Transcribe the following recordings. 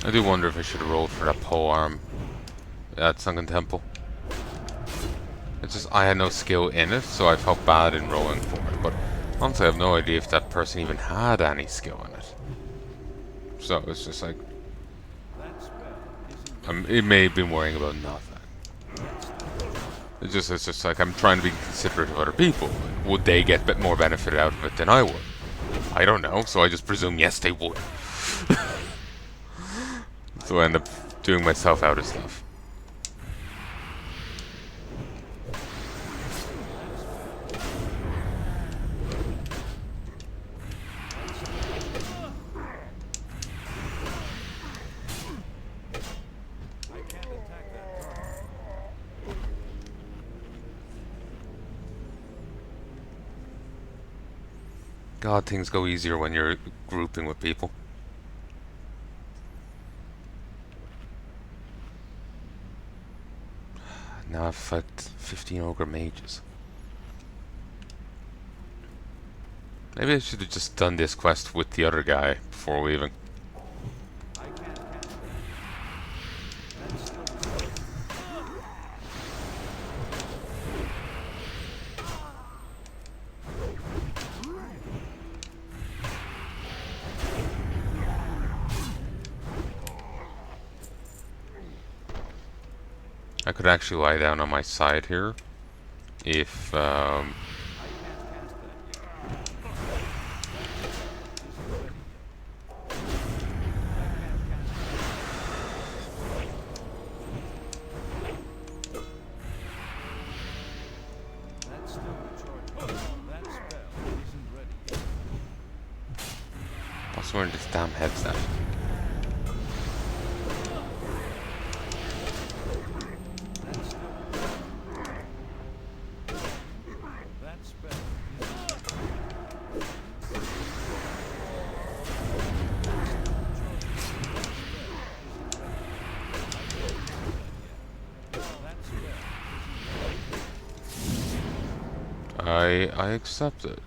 I do wonder if I should have rolled for that pole arm at Sunken Temple. It's just I had no skill in it, so I felt bad in rolling for it. But honestly, I have no idea if that person even had any skill in it. So it's just like it may have been worrying about nothing. It's just like I'm trying to be considerate of other people. Would they get a bit more benefit out of it than I would? I don't know, so I just presume yes they would. So I end up doing myself out of stuff. God, things go easier when you're grouping with people. Now I've fought 15 Ogre mages. Maybe I should have just done this quest with the other guy before leaving. I could actually lie down on my side here if also where this damn head's at. I accept it.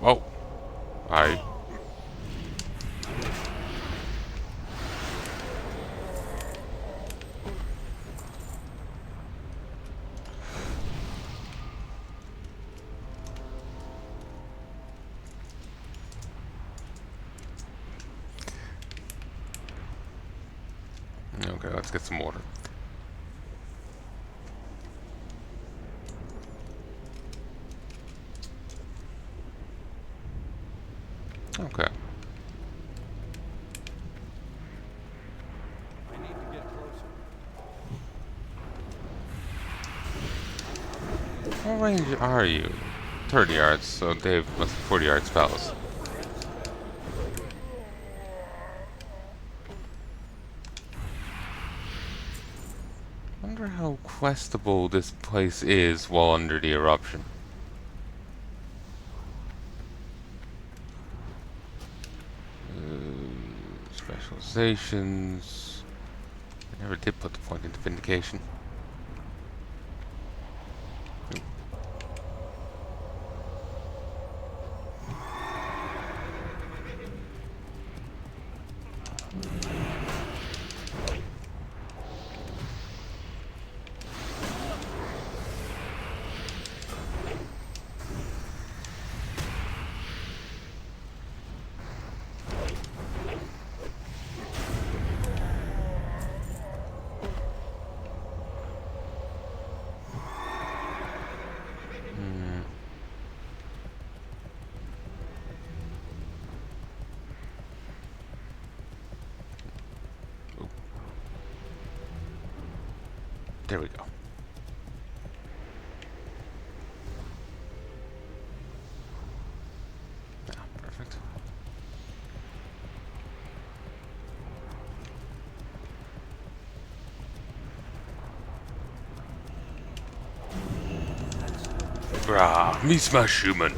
Oh, I. Okay, let's get some water. Okay. What range are you? 30 yards, so Dave must have 40 yard spells. Wonder how questable this place is while under the eruption. Specializations. I never did put the point into vindication. There we go. Yeah, perfect. Brah, me smash human.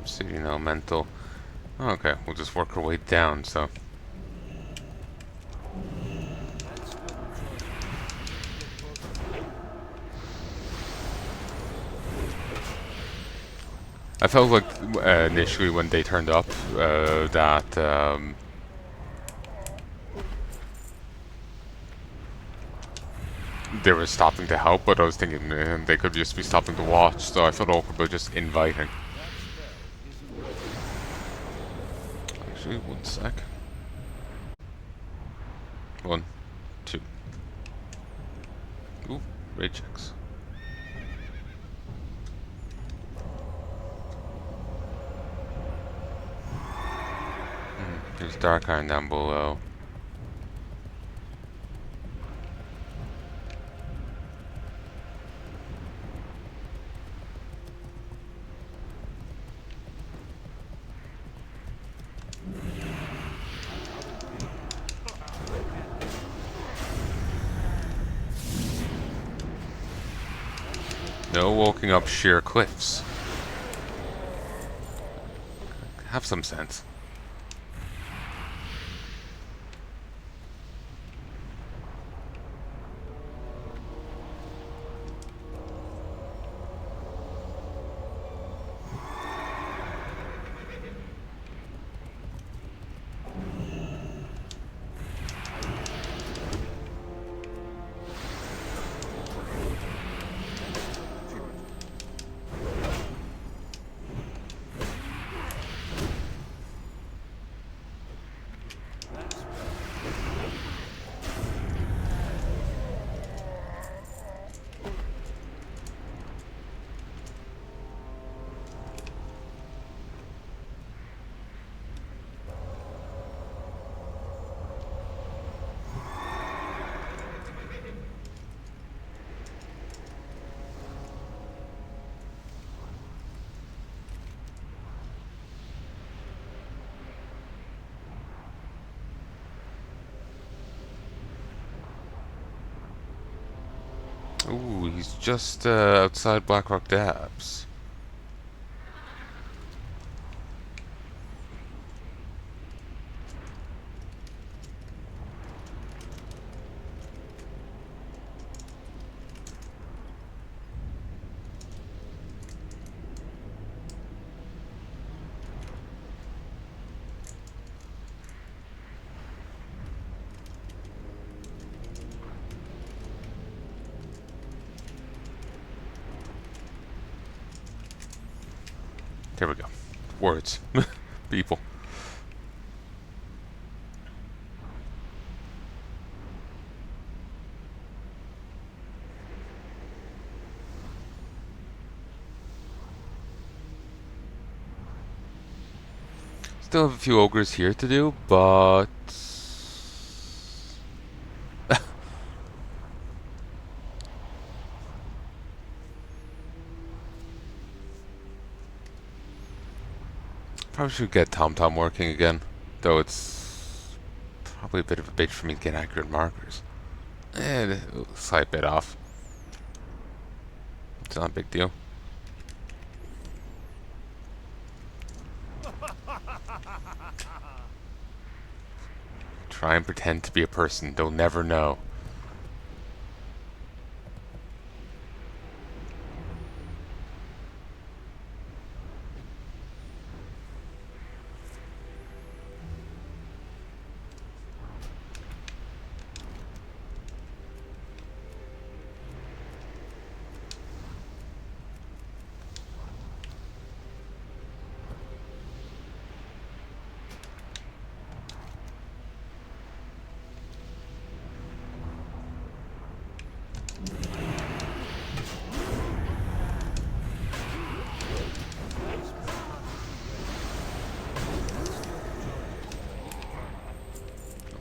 City, no. Mental. Okay, we'll just work our way down, so. I felt like initially when they turned up that they were stopping to help, but I was thinking they could just be stopping to watch, so I felt awkward about just inviting. Actually, 1 sec. 1, 2. Ooh, raid checks. There's Dark Iron down below. No walking up sheer cliffs. Have some sense. Ooh, he's just outside Blackrock Dabs. There we go. Words. People. Still have a few ogres here to do, but probably should get TomTom working again, though it's probably a bit of a bitch for me to get accurate markers. And a slight bit off. It's not a big deal. Try and pretend to be a person, they'll never know.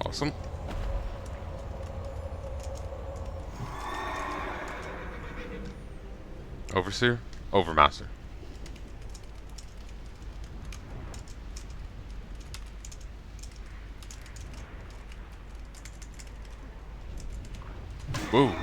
Awesome. Overseer? Overmaster. Whoa.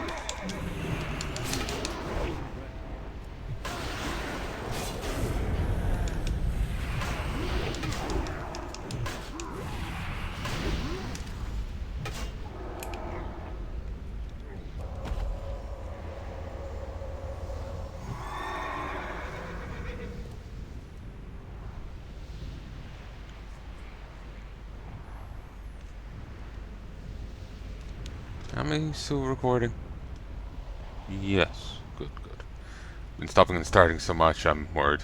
Am I still recording? Yes. Good, good. Been stopping and starting so much, I'm worried.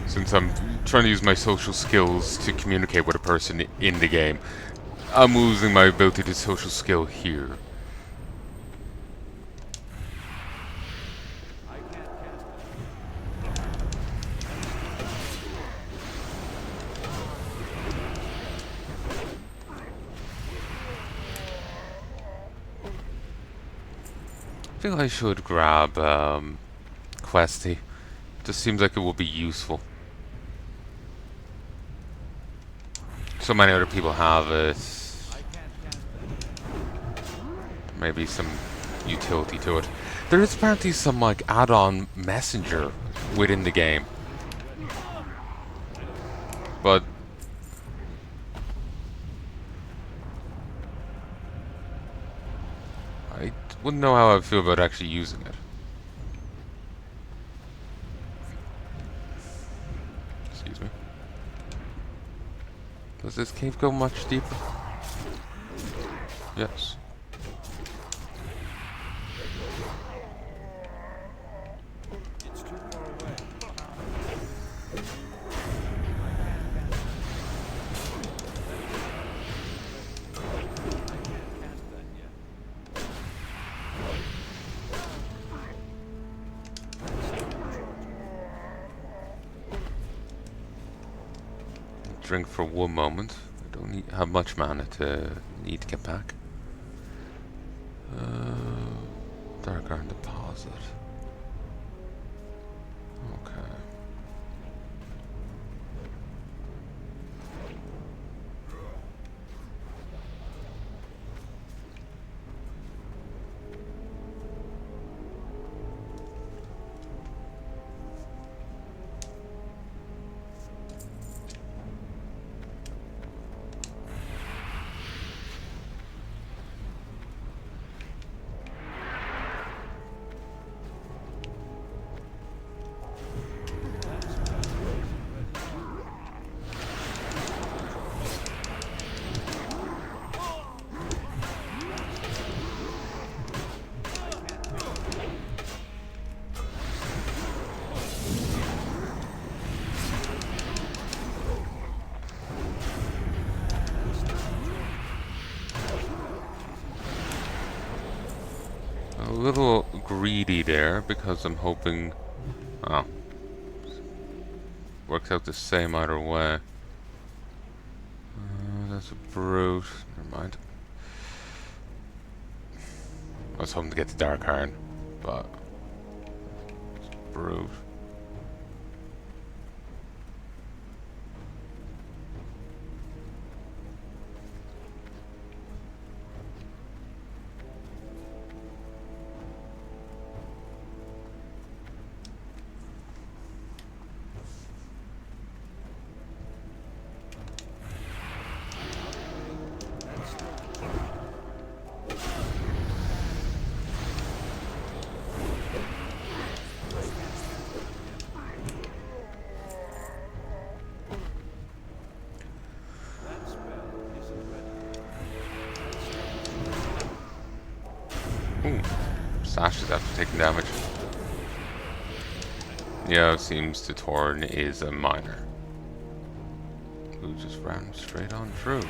Since I'm trying to use my social skills to communicate with a person in the game, I'm losing my ability to social skill here. I feel I should grab Questy. Just seems like it will be useful. So many other people have it. Maybe some utility to it. There is apparently some like add-on messenger within the game. But I wouldn't know how I feel about actually using it. Excuse me. Does this cave go much deeper? Yes. Drink for one moment. I don't have much mana to need to get back. Dark Iron Deposit. Okay. A little greedy there because I'm hoping. Oh. Works out the same either way. That's a brute. Never Never mind. I was hoping to get the Dark Iron, but it's brute. Ooh, slashes after taking damage. Yeah, it seems the Torn is a miner who just ran straight on through.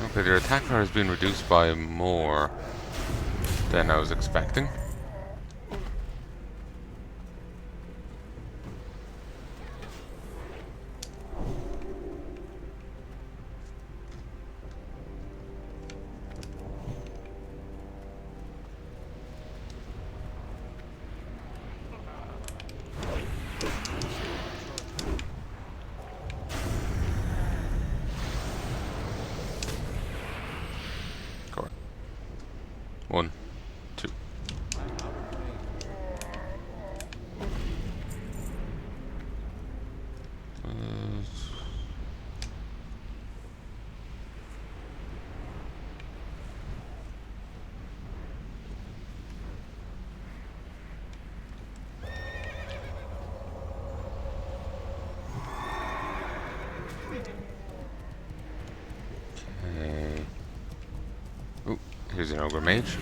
Okay, their attack power has been reduced by more than I was expecting. Correct. 1, 2. Okay. Ooh, here's an Ogre Mage.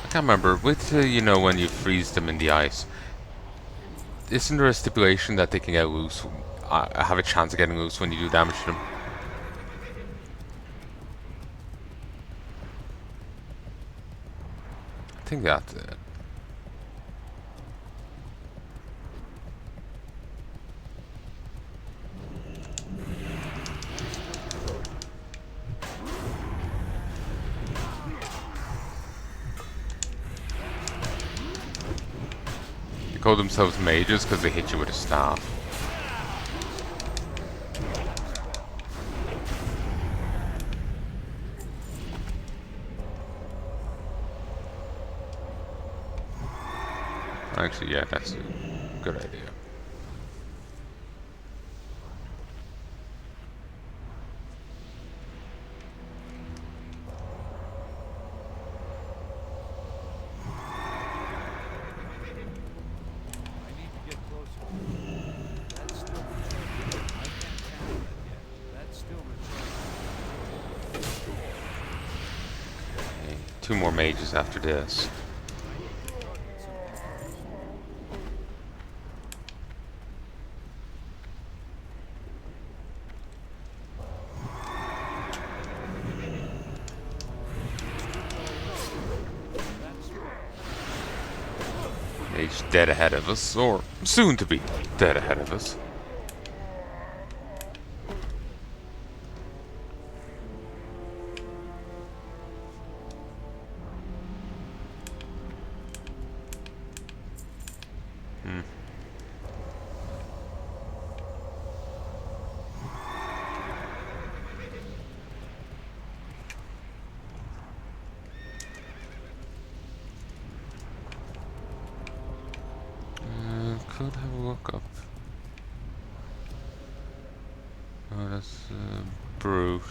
I can't remember, with, you know, when you freeze them in the ice, isn't there a stipulation that they can get loose, have a chance of getting loose when you do damage to them? I think that's it. They call themselves mages because they hit you with a staff. Actually, yeah, that's a good idea. Okay, 2 more mages after this. Mage dead ahead of us, or soon to be dead ahead of us. Could have a look up. Oh, that's brute.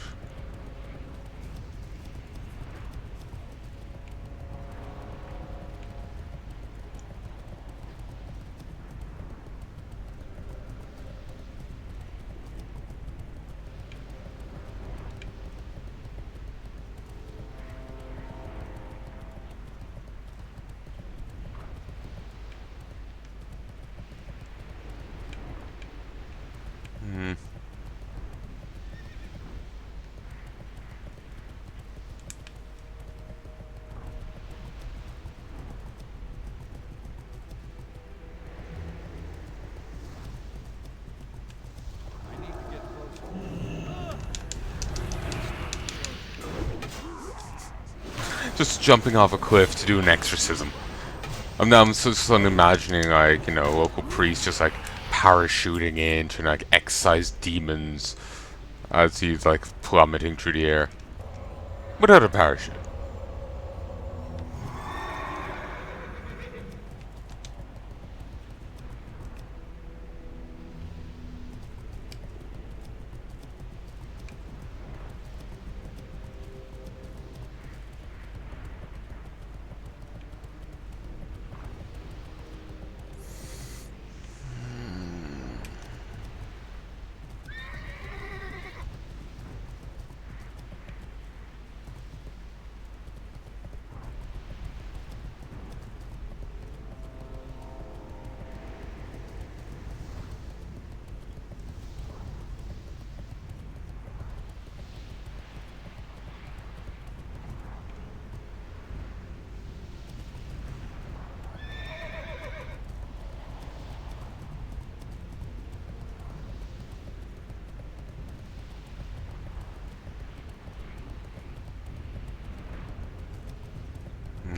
Hmm. Just jumping off a cliff to do an exorcism. I'm just imagining, like, you know, local priests just like parachuting in to like excise demons as he's like plummeting through the air without a parachute.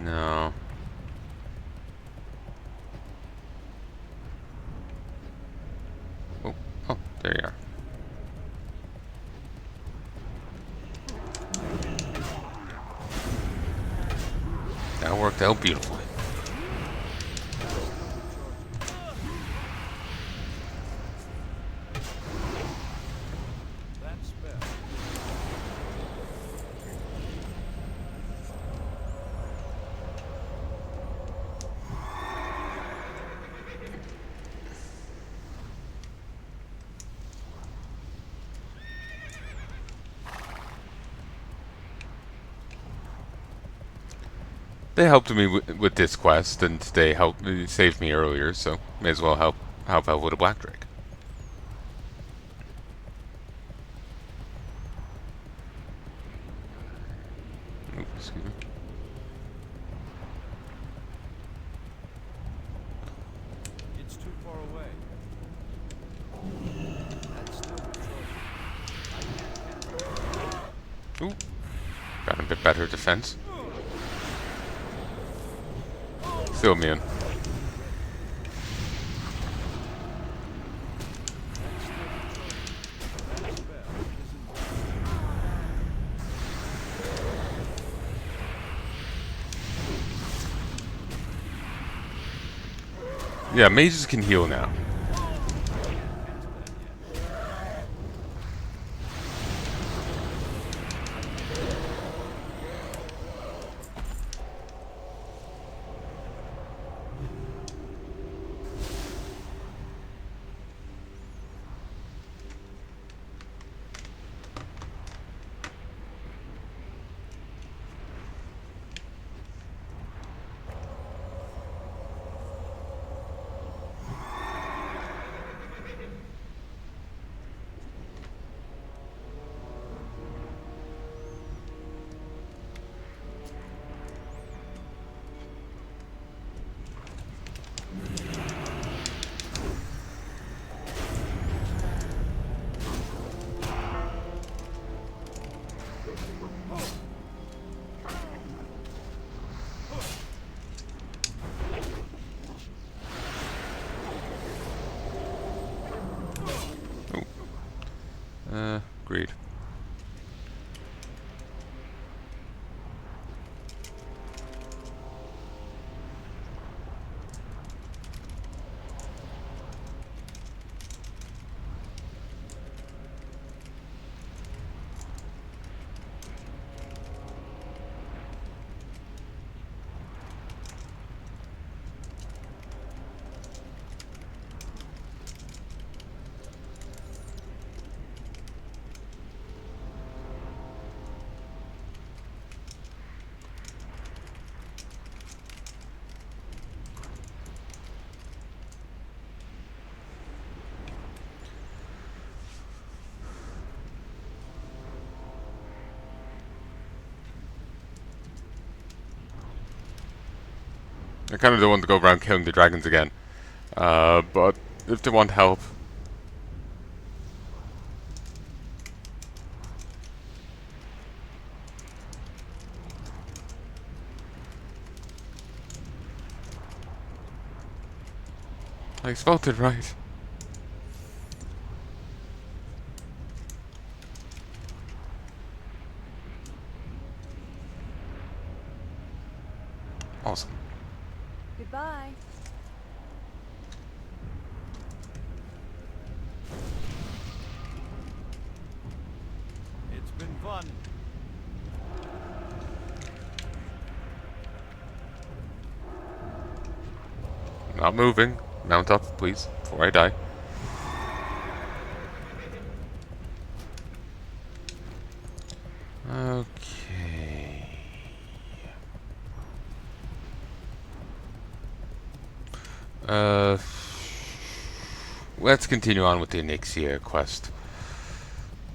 No. Oh, oh, there you are. That worked out beautifully. They helped me with this quest, and they saved me earlier, so may as well help out with a black drake. Ooh, excuse me. It's too far away. That's still the Ooh, got a bit better defense. Still immune. Yeah, mages can heal now. I kind of don't want to go around killing the dragons again. But if they want help, I spelled it right. Awesome. Goodbye. It's been fun. Not moving. Mount up, please, before I die. Okay. Let's continue on with the Onyxia quest.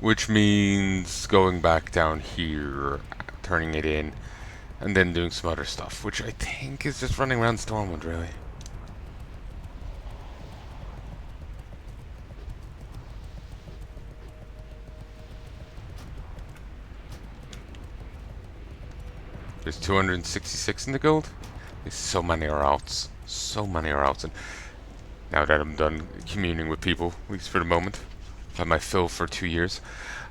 Which means going back down here, turning it in, and then doing some other stuff, which I think is just running around Stormwind, really. There's 266 in the guild. There's so many routes. So many routes. And now that I'm done communing with people, at least for the moment, I've had my fill for 2 years.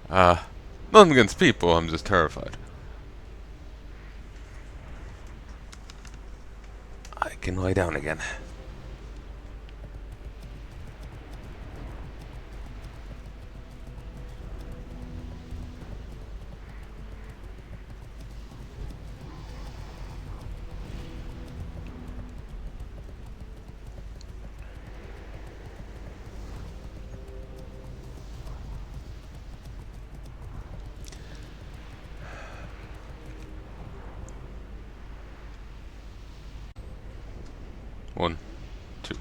Nothing against people, I'm just terrified. I can lie down again. One, two.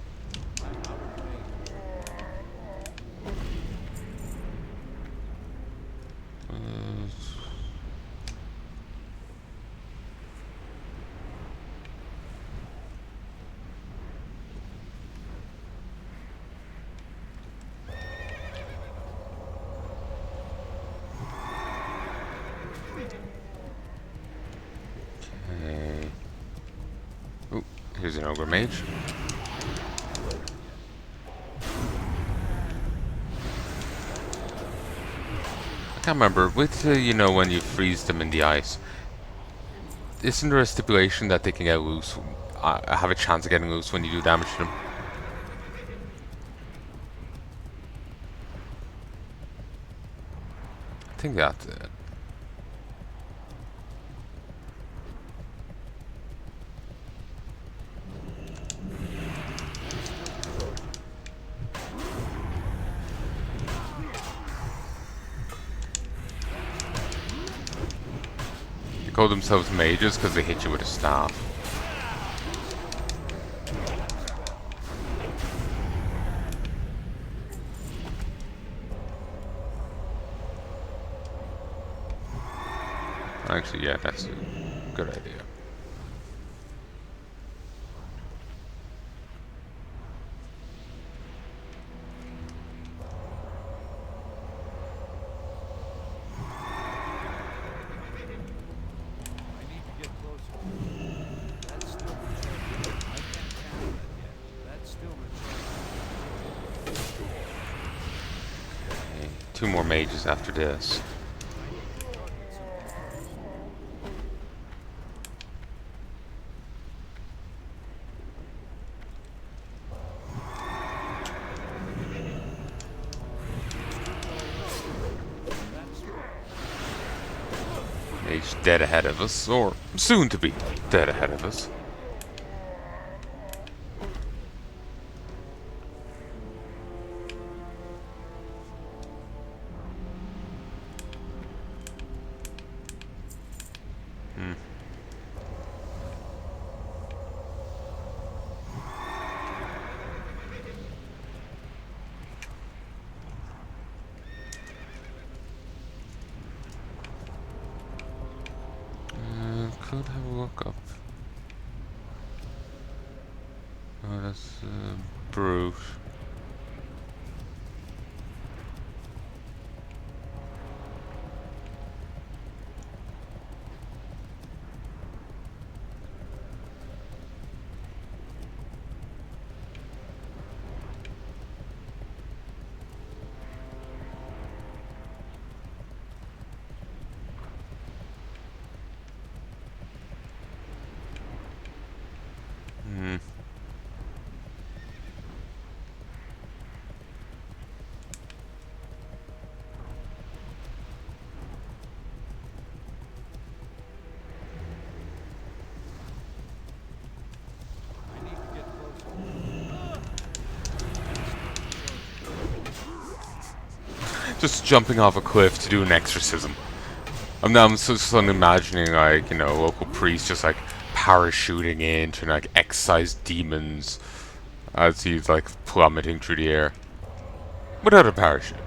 Okay. Ooh, here's an Ogre Mage. I can't remember, with you know, when you freeze them in the ice, isn't there a stipulation that they can get loose, have a chance of getting loose when you do damage to them? I think that's it. They call themselves mages because they hit you with a staff. Actually, yeah, that's a good idea. I need to get closer. That's still recharging. I can't channel that yet. That's still recharging. Okay, 2 more mages after this. Mage dead ahead of us, or soon to be dead ahead of us. Could have a look up. Oh, that's brute. Hmm. I need to get closer. That's Just jumping off a cliff to do an exorcism. I'm just imagining like, you know, a local priest just like parachuting in to like excise demons as he's like plummeting through the air without a parachute.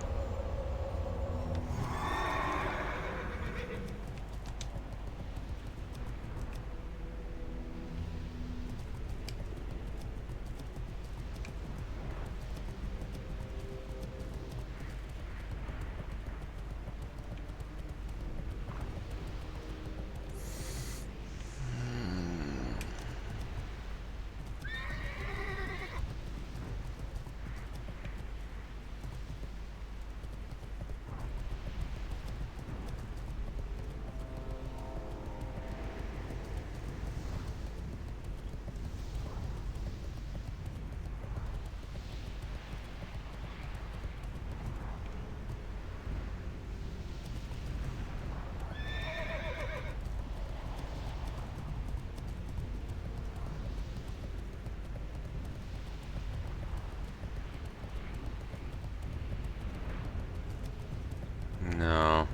No.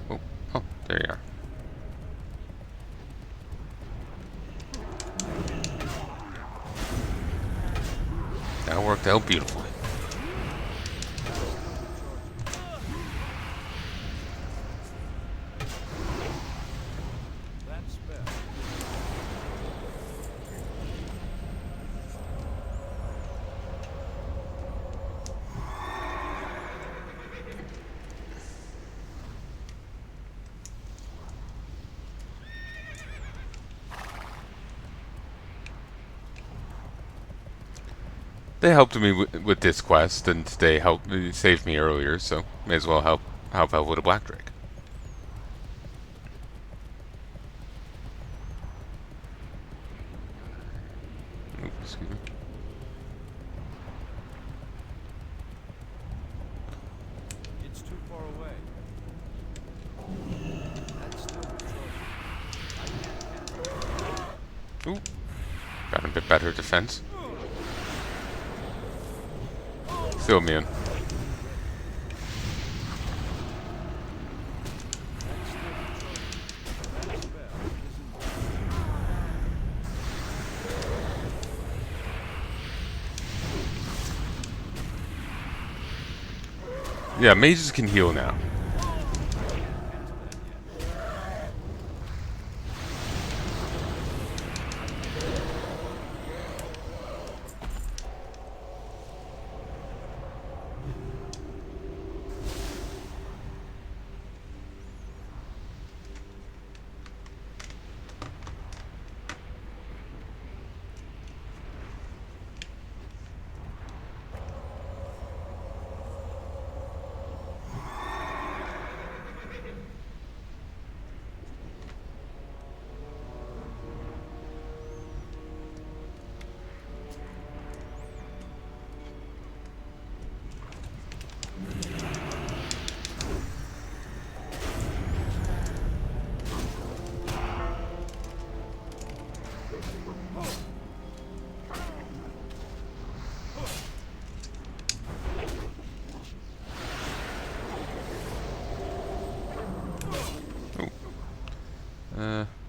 Oh, oh, there you are. That worked out beautifully. that spell. They helped me with this quest, and they saved me earlier, so may as well help out with a black drake. Oops, excuse me. It's too far away. That's still patrolling. I can't handle it. Ooh, got a bit better defense. Still immune. That's still patrolling. That spell isn't Yeah, mages can heal now.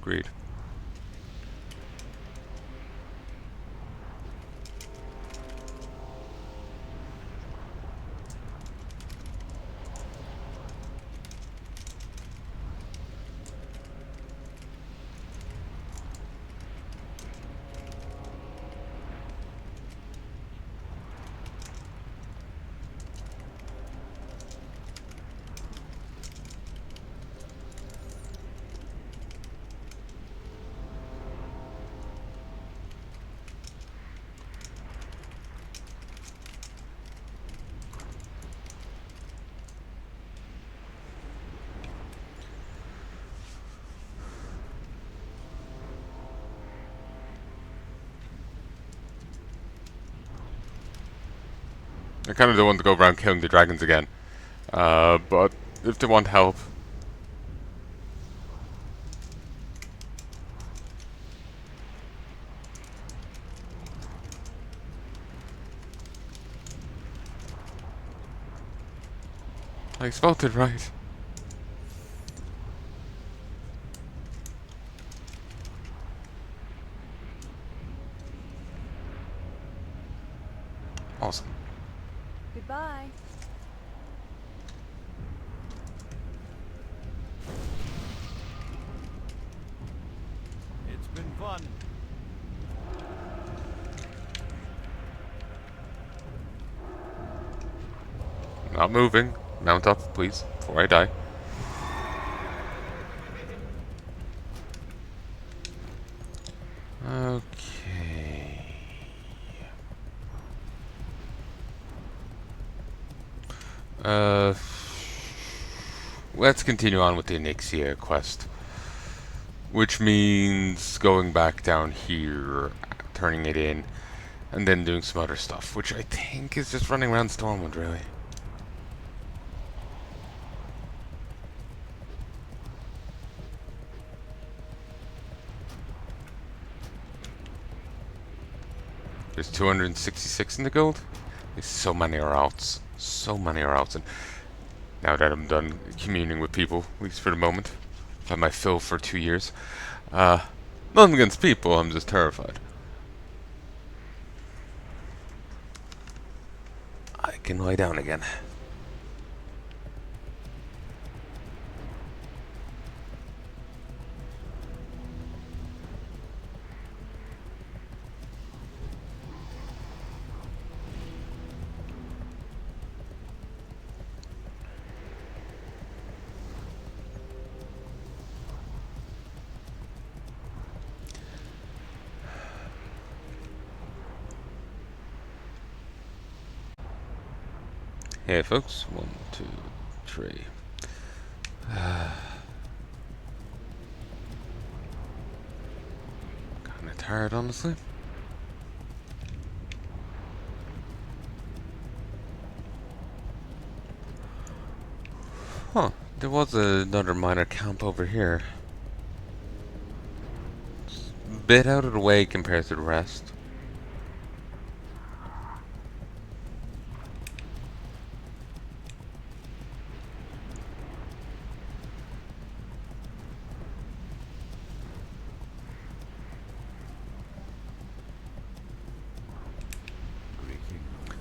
Agreed. I kind of don't want to go around killing the dragons again. But if they want help, I spelled it right. Awesome. Goodbye. It's been fun. Not moving. Mount up, please, before I die. Okay. Let's continue on with the Onyxia quest. Which means going back down here, turning it in, and then doing some other stuff, which I think is just running around Stormwind, really. There's 266 in the guild. There's so many routes. So many routes. And now that I'm done communing with people, at least for the moment, I've had my fill for 2 years. Nothing against people, I'm just terrified. I can lie down again. Hey folks, 1, 2, 3. Kinda tired, honestly. Huh, there was another minor camp over here. It's a bit out of the way compared to the rest.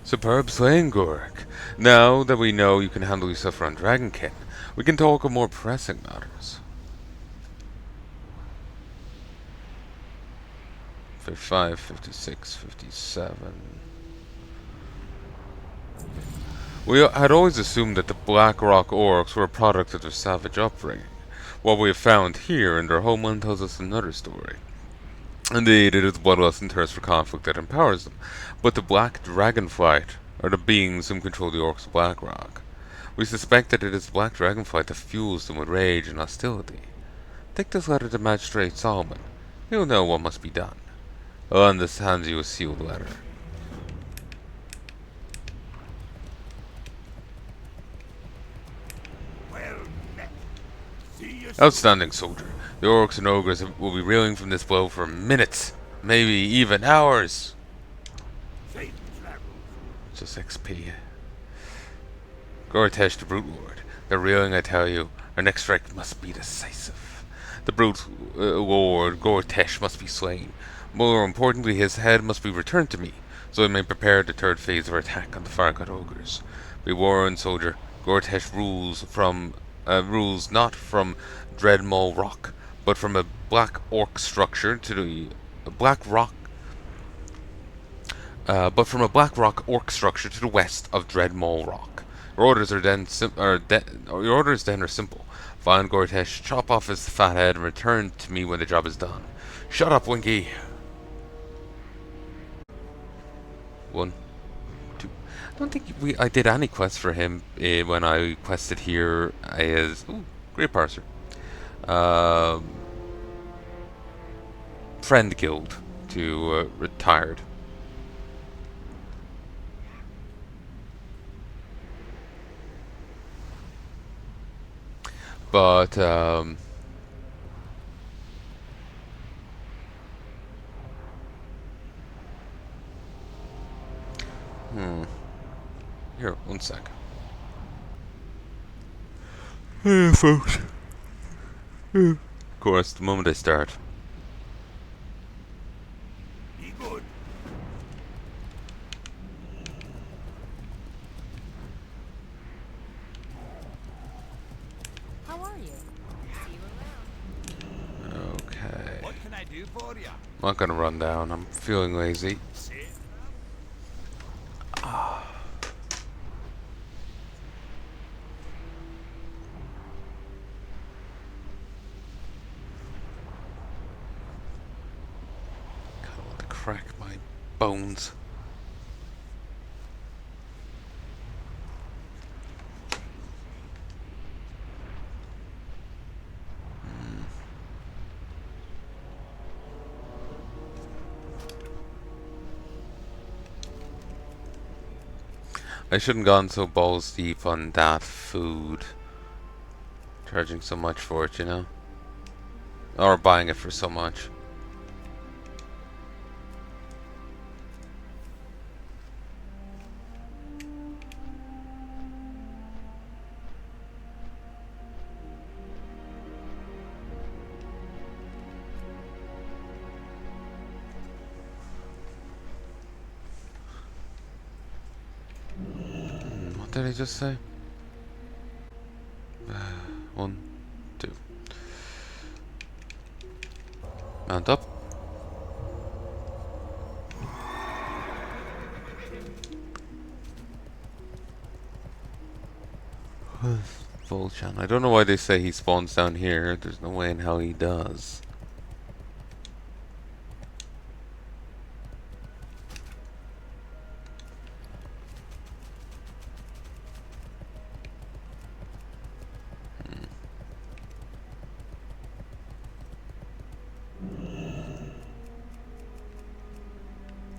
Superb slaying, Gork. Now that we know you can handle yourself around Dragonkin, we can talk of more pressing matters. 55, 56, 57. We had always assumed that the Black Rock orcs were a product of their savage upbringing. What we have found here in their homeland tells us another story. Indeed, it is bloodlust and thirst for conflict that empowers them, but the Black Dragonflight are the beings whom control the orcs of Black Rock. We suspect that it is the Black Dragonflight that fuels them with rage and hostility. Take this letter to Magistrate Solomon. He'll know what must be done. Alandis hands you a sealed letter. Well met. See you Outstanding, soldier. The orcs and ogres will be reeling from this blow for minutes, maybe even hours. safe travels. Just XP. Gortesh, the Brute Lord. They're reeling, I tell you. Our next strike must be decisive. The Brute Lord, Gortesh, must be slain. More importantly, his head must be returned to me, so I may prepare the third phase of our attack on the Fargut ogres. Be warned, soldier. Gortesh rules not from Dreadmaul Rock, but from a black orc structure to the black rock. But from a black rock orc structure to the west of Dreadmaul Rock. Your orders are then are simple. Find Gortesh, chop off his fat head, and return to me when the job is done. Shut up, Winky. 1, 2. I don't think I did any quests for him when I quested here as Great Parser. Friend Guild to retired. But here, one sec. Hey, folks. Of course, the moment I start. Be good. How are you? See you around. Okay. What can I do for you? I'm not gonna run down. I'm feeling lazy. Say it. Kinda want to crack my bones. I shouldn't gone so balls deep on that food. Charging so much for it, you know? Or buying it for so much. What did I just say? 1, 2. Mount up. Volchan. I don't know why they say he spawns down here. There's no way in hell he does.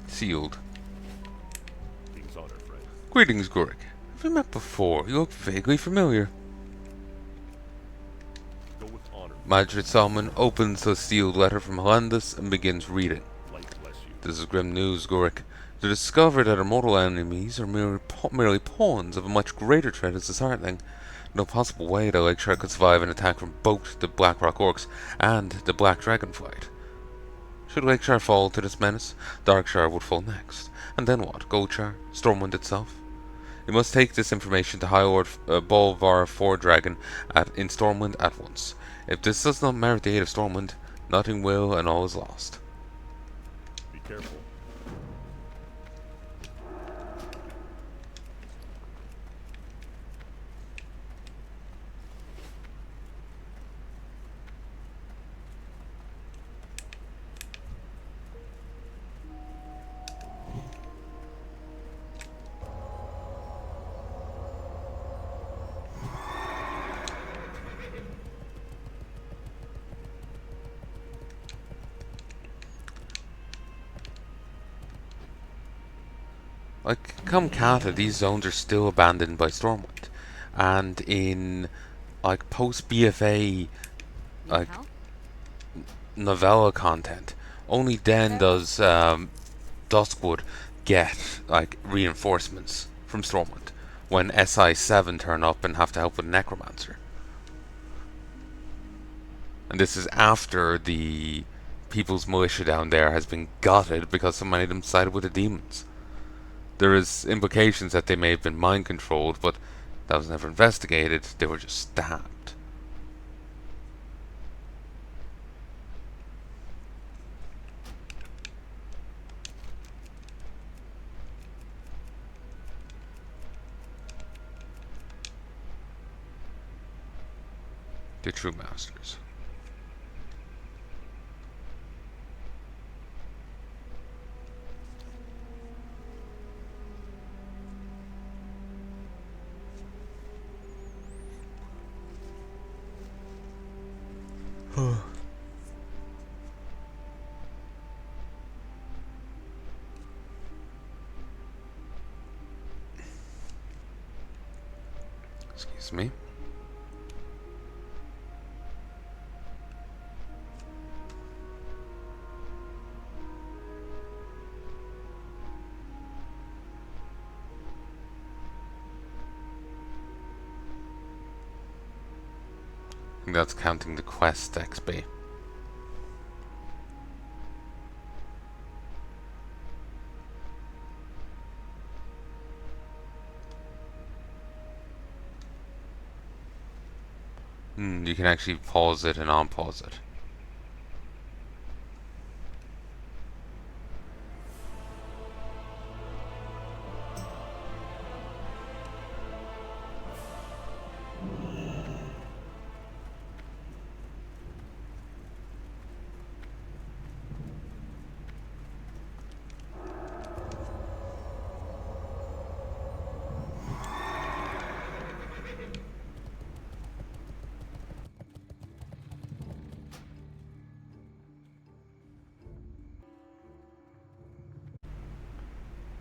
Sealed. King's honor, friend. Greetings, Gorik. Have we met before? You look vaguely familiar. Go with honor. Madrid Salmon opens the sealed letter from Helandis and begins reading. Light bless you. This is grim news, Gorik. To discover that our mortal enemies are merely pawns of a much greater threat is disheartening. No possible way the Lakeshire could survive an attack from both the Blackrock Orcs and the Black Dragonflight. Should Lakeshire fall to this menace, Darkshire would fall next. And then what? Goldshire? Stormwind itself? We must take this information to High Lord Bolvar Fordragon in Stormwind at once. If this does not merit the aid of Stormwind, nothing will and all is lost. Be careful. Like, come Kata, these zones are still abandoned by Stormwind. And in, like, post-BFA, Need like, help? novella content, only then does Duskwood get, like, reinforcements from Stormwind. When SI-7 turn up and have to help with Necromancer. And this is after the People's Militia down there has been gutted because so many of them sided with the demons. There is implications that they may have been mind controlled, but that was never investigated. They were just stabbed. The true masters. Excuse me. I think that's counting the quest XP. You can actually pause it and unpause it.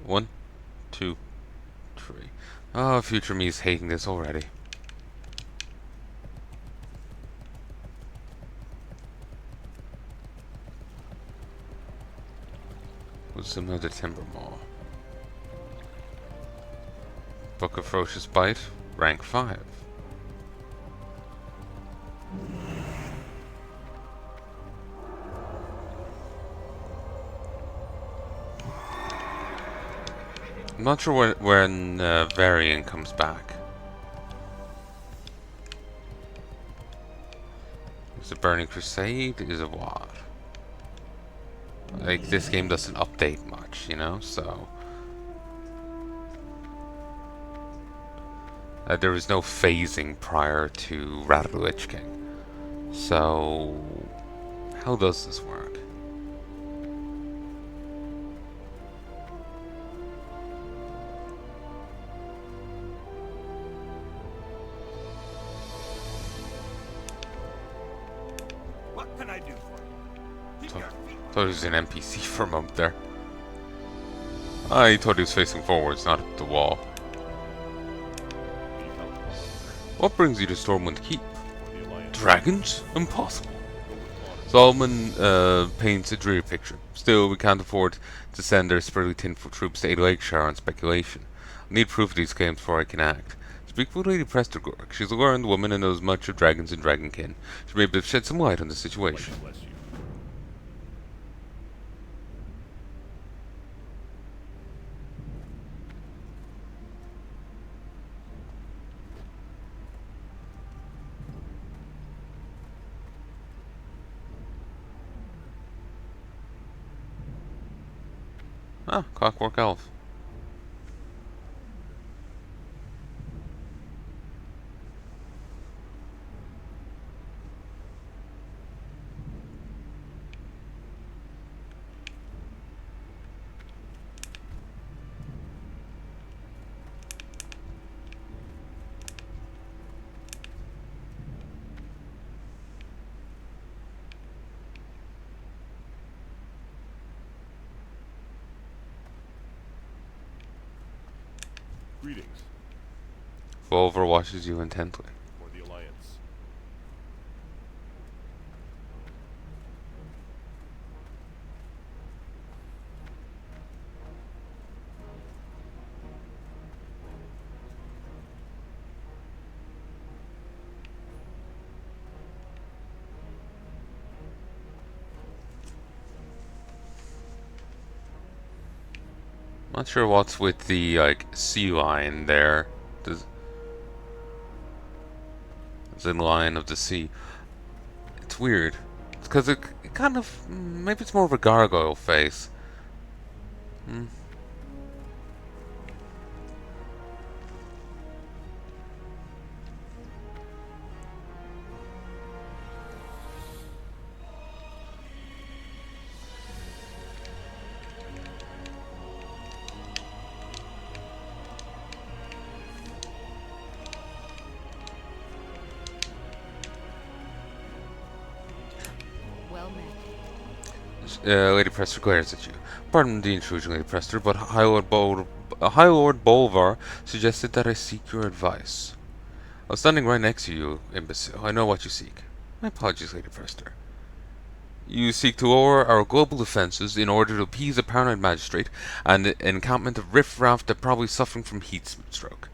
One, two, three. Oh, future me is hating this already. What's another timber maw? Book of Ferocious Bite, rank 5. I'm not sure when Varian comes back. Is it Burning Crusade? Is it what? Like, this game doesn't update much, you know, so... there was no phasing prior to Wrath of the Lich King. So... how does this work? What can I do for you? Keep your feet. Thought he was an NPC for a moment there. I thought he was facing forwards, not at the wall. What brings you to Stormwind Keep? Dragons? Impossible. Solomon paints a dreary picture. Still, we can't afford to send our spurly tinfoil troops to Ada Lakeshire on speculation. I need proof of these claims before I can act. Speak with Lady Prestergork. She's a learned woman and knows much of dragons and dragonkin. She may be able to shed some light on the situation. Bless you. Ah, Clockwork Elf. Greetings Volver watches you intently. for the Alliance. Not sure what's with the like sea lion there. It's in line of the sea. It's weird. It's because it kind of maybe it's more of a gargoyle face. Well met. Lady Prester glares at you. Pardon the intrusion, Lady Prester, but High Lord Bolvar suggested that I seek your advice. I was standing right next to you, imbecile. I know what you seek. My apologies, Lady Prester. You seek to lower our global defenses in order to appease a paranoid magistrate and an encampment of riffraff that probably suffering from heat stroke.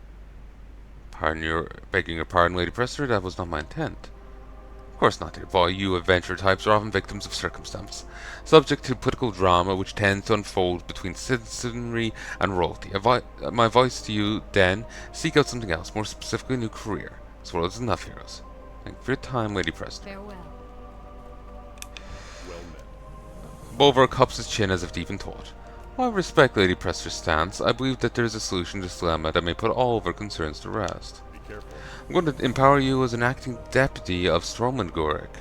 Begging your pardon, Lady Prester, that was not my intent. Of course not, dear boy. You adventure types are often victims of circumstance, subject to political drama which tends to unfold between citizenry and royalty. My advice to you, then, seek out something else, more specifically a new career. This world is enough heroes. Thank you for your time, Lady Preston. Farewell. Well met. Bolvar cups his chin as if deep in thought. While I respect Lady Prester's stance, I believe that there is a solution to this dilemma that may put all of our concerns to rest. Be careful. I'm going to empower you as an acting deputy of Stormwind Gorik.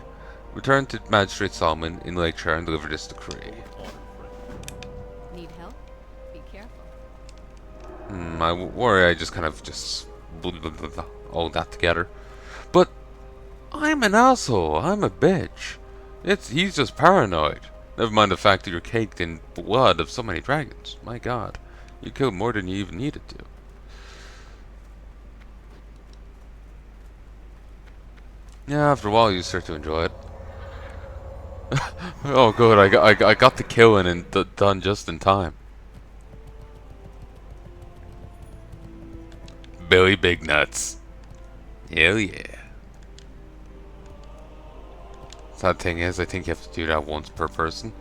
Return to Magistrate Solomon in Lakeshire and deliver this decree. Honor, friend. Need help? Be careful. I worry I just kind of just all that together. But I'm an asshole. I'm a bitch. He's just paranoid. Never mind the fact that you're caked in blood of so many dragons. My god. You killed more than you even needed to. Yeah, after a while you start to enjoy it. Oh good, I got the killing and done just in time. Billy Big Nuts. Hell yeah. Sad thing is, I think you have to do that once per person.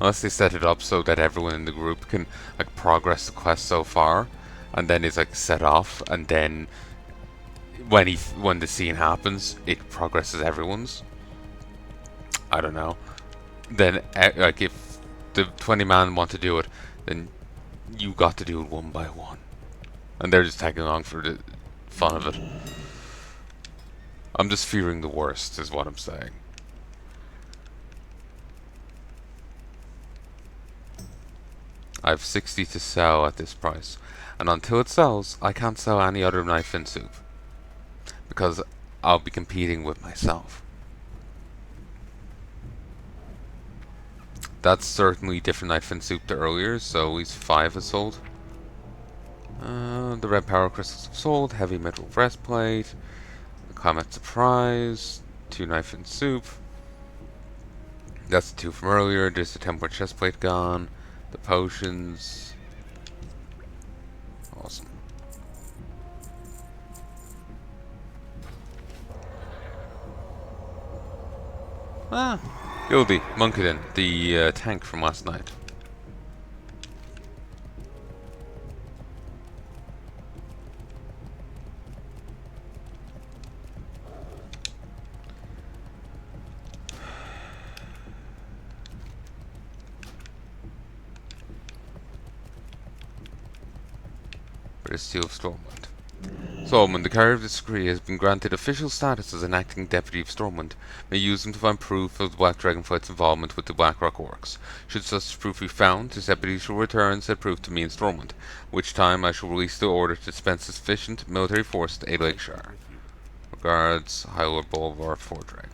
Unless they set it up so that everyone in the group can like progress the quest so far, and then it's like set off, and then when the scene happens, it progresses everyone's. I don't know. Then like if the 20 man want to do it, then you got to do it one by one, and they're just tagging along for the fun of it. I'm just fearing the worst, is what I'm saying. I have 60 to sell at this price, and until it sells, I can't sell any other knife and soup, because I'll be competing with myself. That's certainly different knife and soup to earlier, so at least 5 is sold. The red power crystals have sold, heavy metal breastplate, Comet Surprise, 2 knife and soup. That's the 2 from earlier. There's the temporary chestplate gone. The potions. Awesome. Ah, Gildy, Monkadin, the tank from last night. British Seal of Stormwind. Solomon, the carrier of this decree, has been granted official status as an acting deputy of Stormwind. May use him to find proof of the Black Dragonflight's involvement with the Blackrock Orcs. Should such proof be found, this deputy shall return said proof to me in Stormwind, which time I shall release the order to dispense sufficient military force to aid Lakeshire. Regards, High Lord Bolvar, Fort Dragon.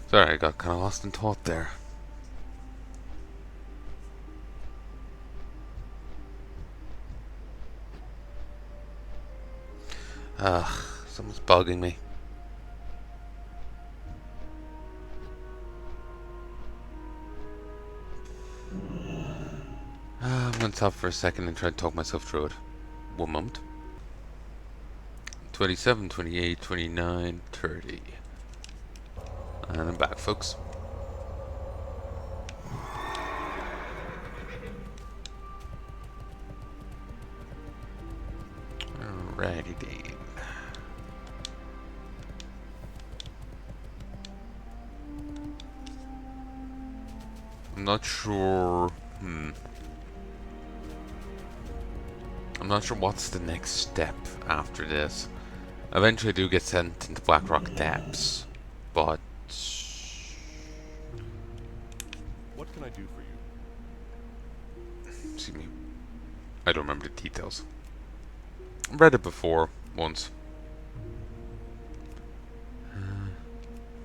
Sorry, I got kind of lost in thought there. Someone's bugging me. I'm gonna stop for a second and try to talk myself through it. 1 moment. 27, 28, 29, 30. And I'm back, folks. Alrighty then. I'm not sure. I'm not sure what's the next step after this. Eventually I do get sent into Blackrock Depths, but What can I do for you? excuse me, I don't remember the details. I've read it before, once.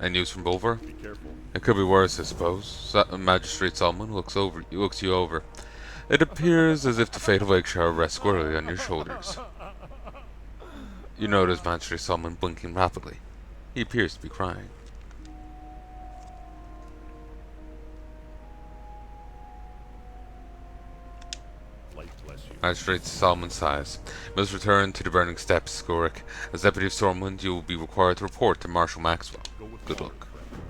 Any news from Bulver? Be careful. It could be worse, I suppose. Magistrate Solomon looks you over. It appears as if the fatal egg shower rests squarely on your shoulders. You notice Magistrate Solomon blinking rapidly. He appears to be crying. Light bless you. Magistrate Solomon sighs. You must return to the burning steps, Scorik. As Deputy of Stormwind, you will be required to report to Marshal Maxwell. Go with Good honor, luck. friend.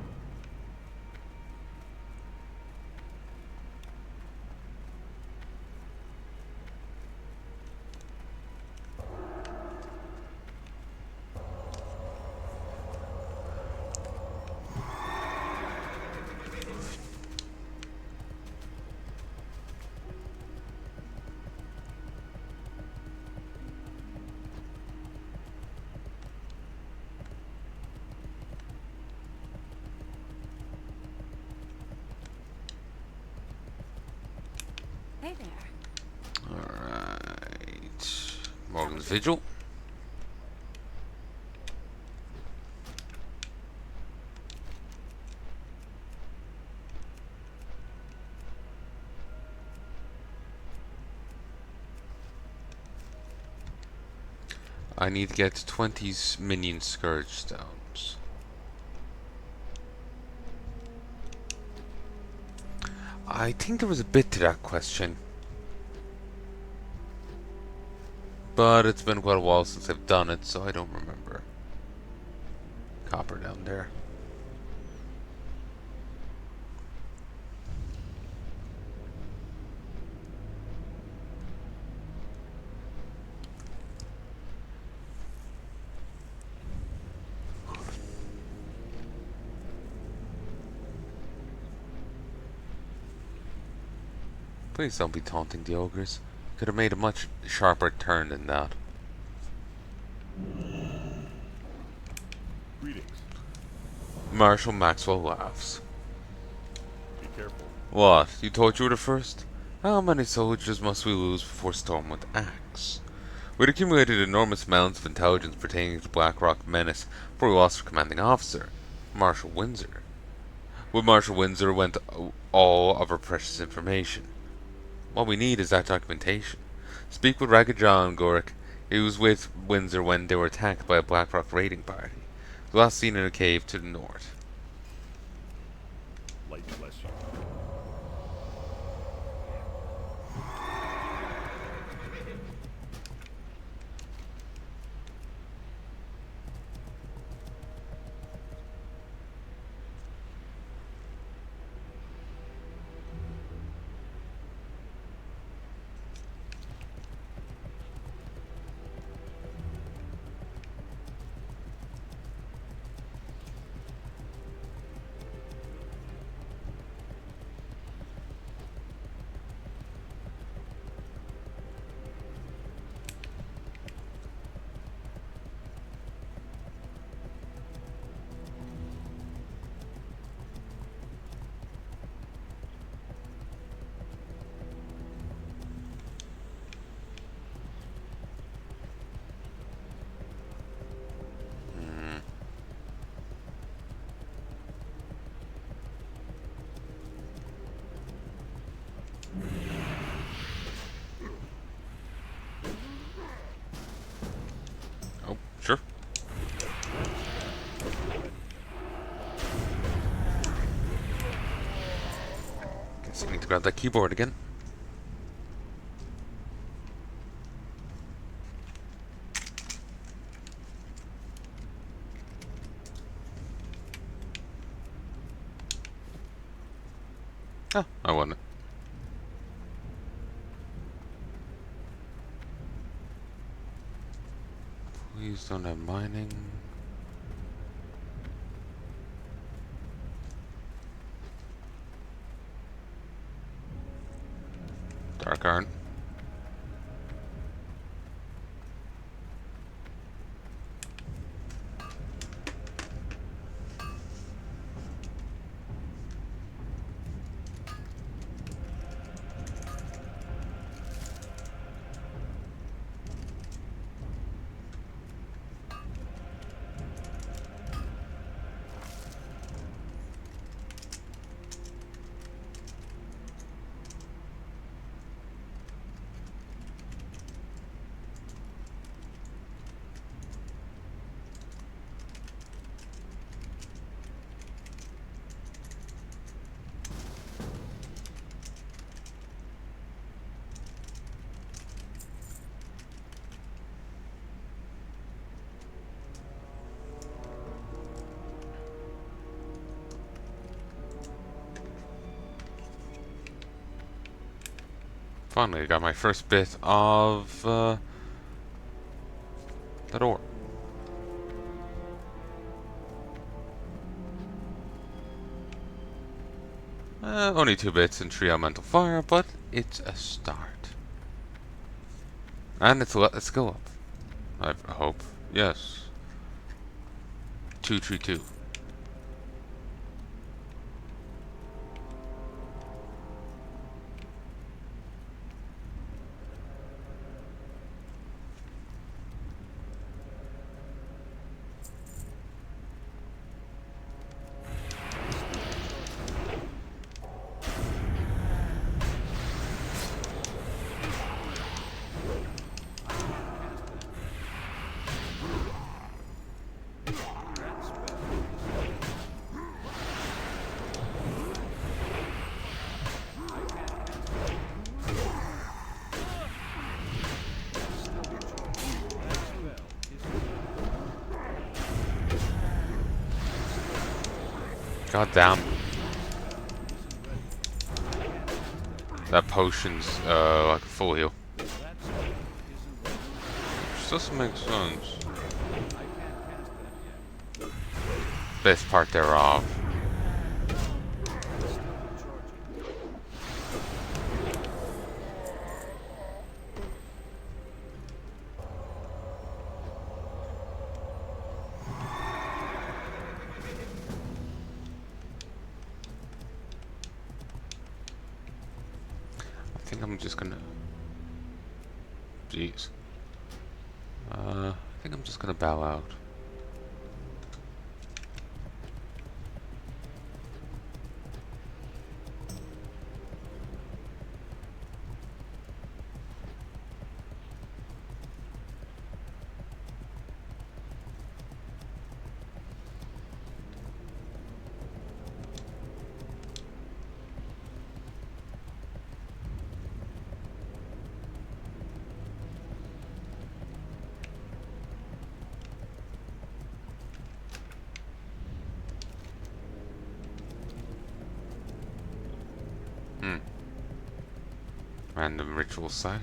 Hey there. Alright. Morgan's Vigil. I need to get 20 minion Scourge Stones. I think there was a bit to that question. But it's been quite a while since I've done it, so I don't remember. Copper down there. Please don't be taunting the ogres. Could have made a much sharper turn than that. Greetings. Marshal Maxwell laughs. Be careful. What? You thought you were the first? How many soldiers must we lose before Stormwind acts? We'd accumulated enormous amounts of intelligence pertaining to the Blackrock menace before we lost our commanding officer, Marshal Windsor. With Marshal Windsor went all of our precious information. What we need is that documentation. Speak with Ragged John, Gorik. He was with Windsor when they were attacked by a Blackrock raiding party. He was last seen in a cave to the north. Light bless you. Grab that keyboard again. Oh, I won it. Please don't have mining. Dark art. Finally, I got my first bit of that ore. Only 2 bits and 3 elemental fire, but it's a start. And it's a let's go up. I hope. Yes. 232. God damn. That potion's like a full heal. Which doesn't make sense. Best part thereof. I think I'm just gonna... Jeez. I think I'm just gonna bow out. Random ritual site.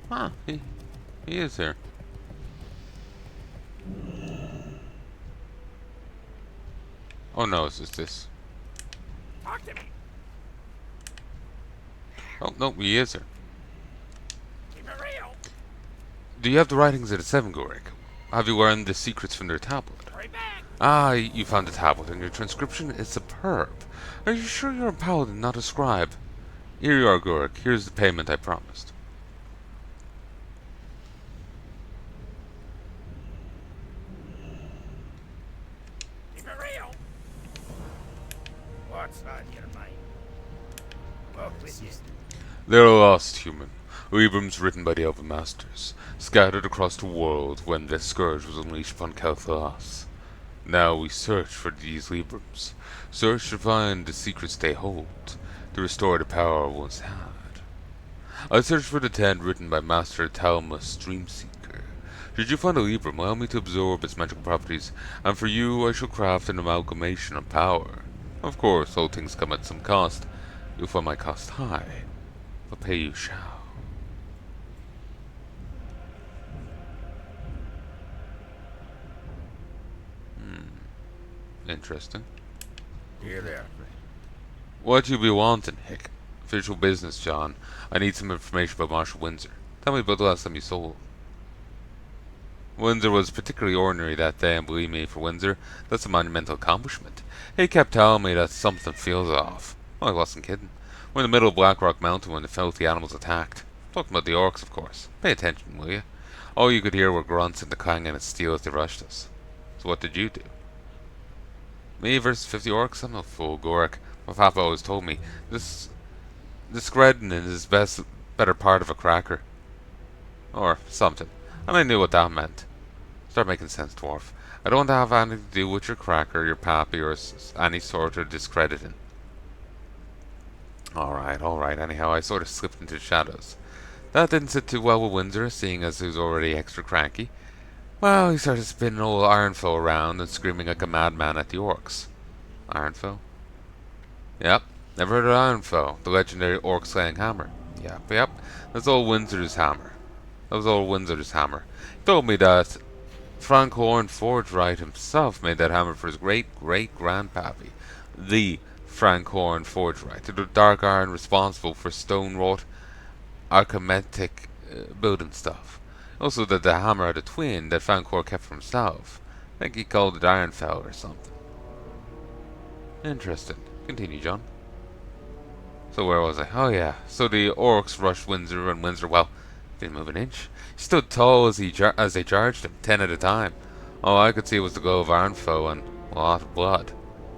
Huh, he is there. Oh no, it's just this. Talk to me. Oh no, he is there. Keep it real. Do you have the writings of the Seven, Gorik? Have you learned the secrets from their tablet? Hurry back. Ah, you found the tablet, and your transcription is superb. Are you sure you're a paladin, not a scribe? Here you are, Gorik. Here's the payment I promised. Keep it real. What's on your mind? Walk with you. They're lost, human. Librams written by the Elven Masters, scattered across the world when the Scourge was unleashed upon Kel'Thas. Now we search for these Librams, search to find the secrets they hold, to restore the power once had. I searched for the 10 written by Master Talmus Dreamseeker. Should you find a Libram, allow me to absorb its magical properties, and for you I shall craft an amalgamation of power. Of course, all things come at some cost. You'll find my cost high, but pay you shall. Interesting. Here there. What you be wanting, Hick? Official business, John. I need some information about Marshal Windsor. Tell me about the last time you sold. Windsor was particularly ordinary that day, and believe me, for Windsor, that's a monumental accomplishment. He kept telling me that something feels off. Well, I wasn't kidding. We're in the middle of Blackrock Mountain when the filthy animals attacked. Talking about the orcs, of course. Pay attention, will you? All you could hear were grunts and the clanging of steel as they rushed us. So what did you do? Me versus 50 orcs? I'm no fool, Gorik. My papa always told me, this Skredden is better part of a cracker. Or something. And I knew what that meant. Start making sense, dwarf. I don't want to have anything to do with your cracker, your pappy, or any sort of discrediting. Alright. Anyhow, I sort of slipped into the shadows. That didn't sit too well with Windsor, seeing as he was already extra cranky. Well, he started spinning old Ironfoe around and screaming like a madman at the orcs. Ironfoe? Yep. Never heard of Ironfoe, the legendary orc-slaying hammer. Yep. That's old Windsor's hammer. That was old Windsor's hammer. He told me that Frankhorn Forgewright himself made that hammer for his great-great-grandpappy, the Frankhorn Forgewright, the dark iron responsible for stone-wrought archimetic building stuff. Also that the hammer had a twin that Frankhor kept for himself. I think he called it Ironfell or something. Interesting. Continue, John. So where was I? Oh yeah. So the orcs rushed Windsor, and Windsor, well, didn't move an inch. He stood tall as they charged him, 10 at a time. All I could see was the glow of Ironfoe and a lot of blood.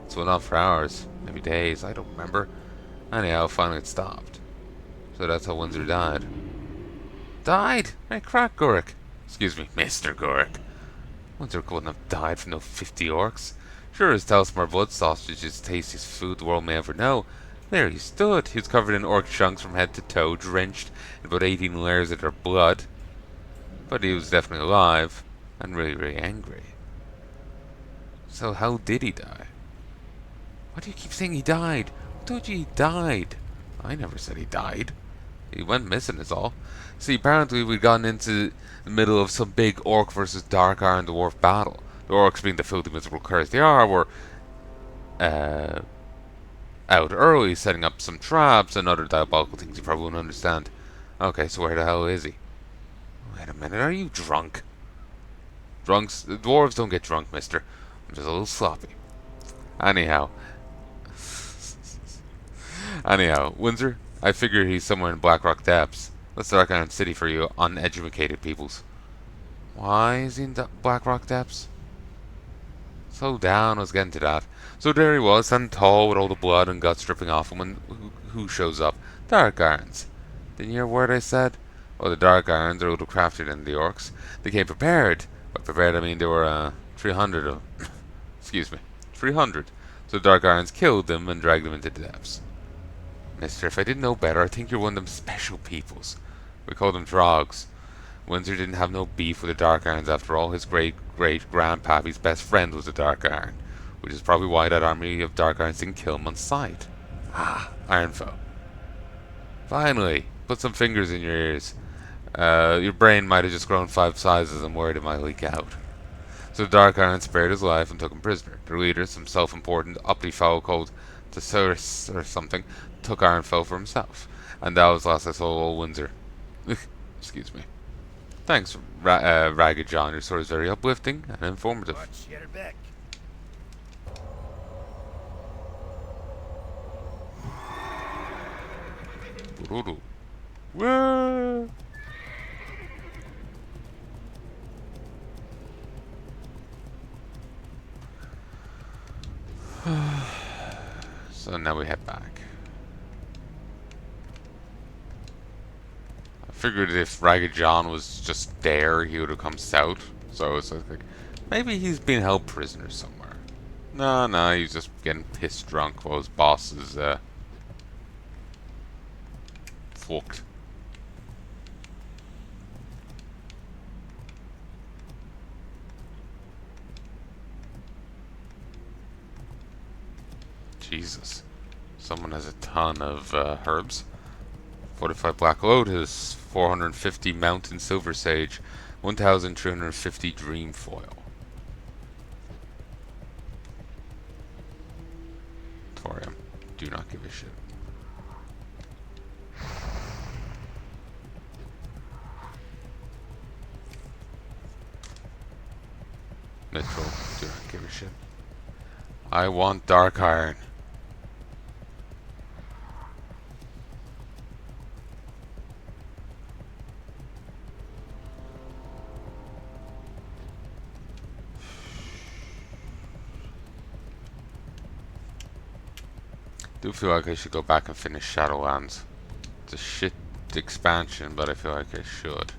It went on for hours, maybe days, I don't remember. Anyhow, finally it stopped. So that's how Windsor died. Died? Hey, crack, Gorik. Excuse me, Mr. Gorik. Windsor couldn't have died from no 50 orcs. Sure as Telsmar blood sausage is the tastiest food the world may ever know. There he stood. He was covered in orc chunks from head to toe, drenched in about 18 layers of their blood. But he was definitely alive, and really angry. So how did he die? Why do you keep saying he died? I told you he died. I never said he died. He went missing is all. See, apparently we'd gotten into the middle of some big orc versus dark iron dwarf battle. The orcs being the filthy miserable curs they are were out early setting up some traps and other diabolical things you probably wouldn't understand. Okay, so where the hell is he? Wait a minute, are you drunk? Dwarves don't get drunk, mister. I'm just a little sloppy. Anyhow, Windsor, I figure he's somewhere in Blackrock Depths. That's Dark Iron City for you uneducated peoples. Why is he in Blackrock Depths? Slow down, I was getting to that. So there he was, standing tall with all the blood and guts dripping off him when who shows up? Dark Irons. Didn't you hear a word I said? Well, the Dark Irons are a little craftier than the Orcs. They came prepared. By prepared, I mean there were 300 of them. Excuse me. 300. So the Dark Irons killed them and dragged them into the depths. Mister, if I didn't know better, I think you're one of them special peoples. We call them Drogs. Windsor didn't have no beef with the Dark Irons after all. His great-great-grandpappy's best friend was a Dark Iron, which is probably why that army of Dark Irons didn't kill him on sight. Ah, Ironfoe. Finally, put some fingers in your ears. Your brain might have just grown 5 sizes. I'm worried it might leak out. So the Dark Iron spared his life and took him prisoner. Their leader, some self-important uppity fellow called Thesaurus or something, took Ironfoe for himself. And that was the last I saw of old Windsor. Excuse me. Thanks, Ragged John. Your story is very uplifting and informative. Watch your back. Doo-doo-doo. Whoa. So now we head back. I figured if Ragged John was just there, he would have come south. So it's like, maybe he's been held prisoner somewhere. No, he's just getting pissed drunk while his boss is fucked. Jesus. Someone has a ton of herbs. 45 Black Lotus, 450 Mountain Silver Sage, 1,350 Dream Foil. Thorium. Do not give a shit. Mithril. Do not give a shit. I want Dark Iron. Do feel like I should go back and finish Shadowlands. It's a shit expansion, but I feel like I should.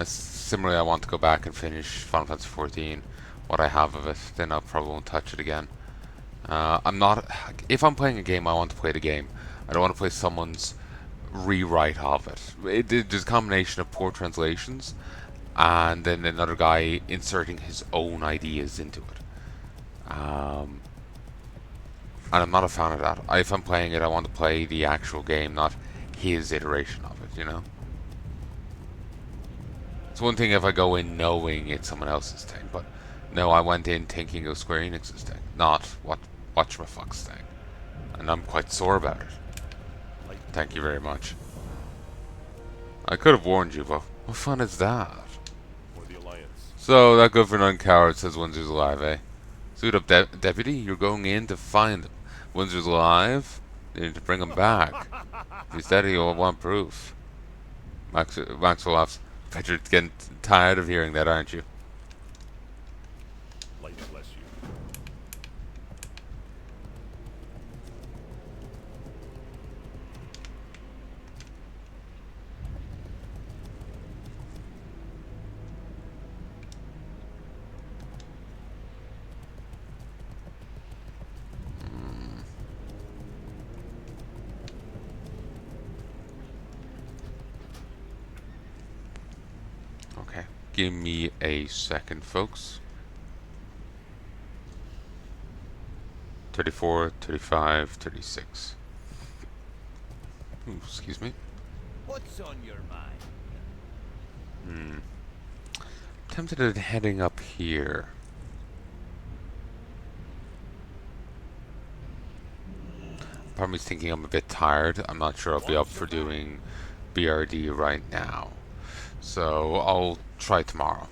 Similarly, I want to go back and finish Final Fantasy XIV. What I have of it, then I probably won't touch it again. I'm not. If I'm playing a game, I want to play the game. I don't want to play someone's rewrite of it. There's a combination of poor translations and then another guy inserting his own ideas into it. And I'm not a fan of that. If I'm playing it, I want to play the actual game, not his iteration of it, you know? It's one thing if I go in knowing it's someone else's thing, but no, I went in thinking it was Square Enix's thing, not whatchamafuck's thing. And I'm quite sore about it. Thank you very much. I could have warned you, but what fun is that? For the Alliance. So, that good for none coward says Windsor's alive, eh? Suit up, deputy. You're going in to find him. Windsor's alive. You need to bring him back. If he's dead, he'll want proof. Maxwell laughs. Bet you're getting tired of hearing that, aren't you? Light bless you. Okay. Give me a second, folks. 34, 35, 36. Ooh, excuse me. What's on your mind? Tempted at heading up here. Part of me's thinking I'm a bit tired. I'm not sure I'll be up for doing BRD right now. So I'll try tomorrow.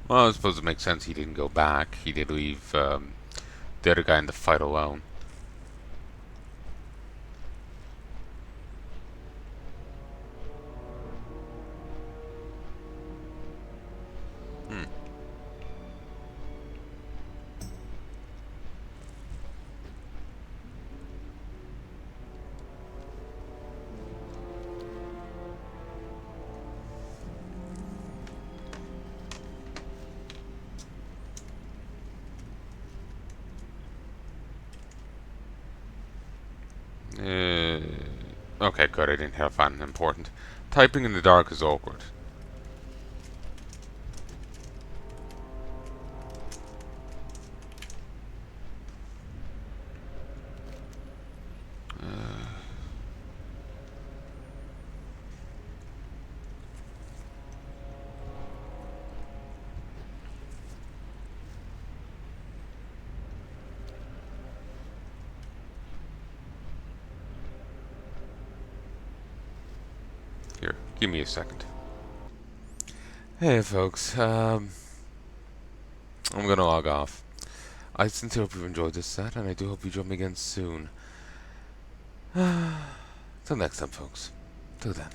Well, I suppose it makes sense he didn't go back. He did leave the other guy in the fight alone. Okay, good. I didn't have anything important. Typing in the dark is awkward. Here, give me a second. Hey, folks. I'm gonna log off. I sincerely hope you've enjoyed this set, and I do hope you join me again soon. Till next time, folks. Till then.